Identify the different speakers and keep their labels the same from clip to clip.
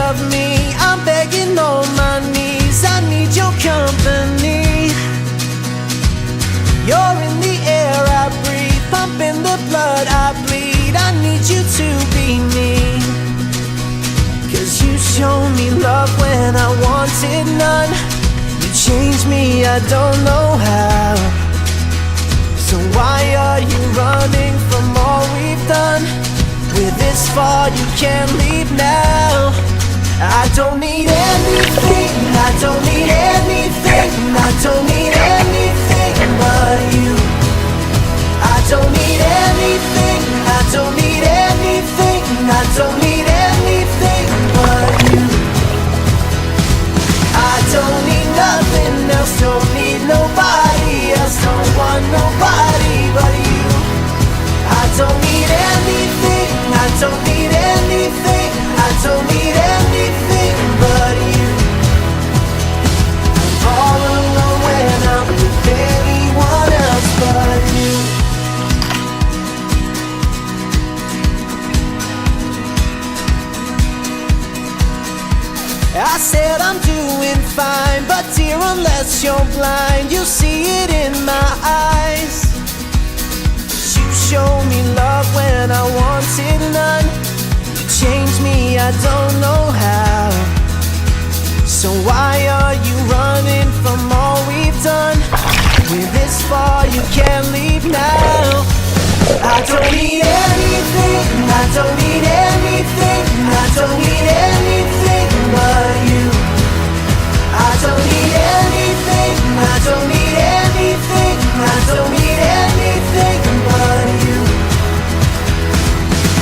Speaker 1: of me. I'm begging on my knees, I need your company. You're in the air I breathe, pumping the blood I bleed. I need you to be me, 'cause you showed me love when I wanted none. You changed me, I don't know how. So why are you running from all we've done? We're this far, you can't leave now. I don't need anything, I don't need anything, I don't need anything but you. I don't need anything, I don't need anything, I don't need anything but you. I don't need nothing else, don't need nobody else, don't want nobody but you. I don't need anything, I don't need anything, I don't need anything but you. I'm all alone when I'm with anyone else but you. I said I'm doing fine, but dear, unless you're blind, you see it in my eyes. You showed me love when I wanted none. You changed me, I don't know how. So why are you running from all we've done? We're this far, you can't leave now. I don't need anything, I don't need anything, I don't need anything but you. I don't need anything, I don't need anything, I don't need anything but you.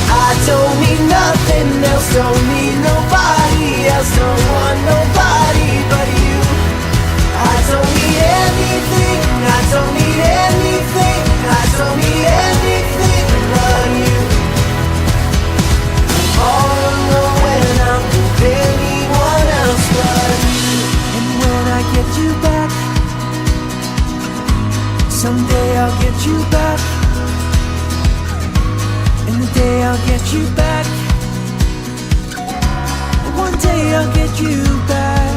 Speaker 1: I don't need nothing else, don't need nobody else, don't want nobody but you. I don't need anything, I don't need anything, I don't need anything but you. I'm all alone when I'm with anyone else but you. And when I get you back, someday I'll get you back. And the day I'll get you back, one day I'll get you back.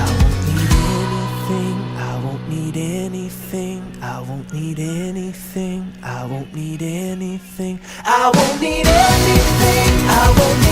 Speaker 1: I won't need anything, I won't need anything, I won't need anything, I won't need anything, I won't need anything, I won't need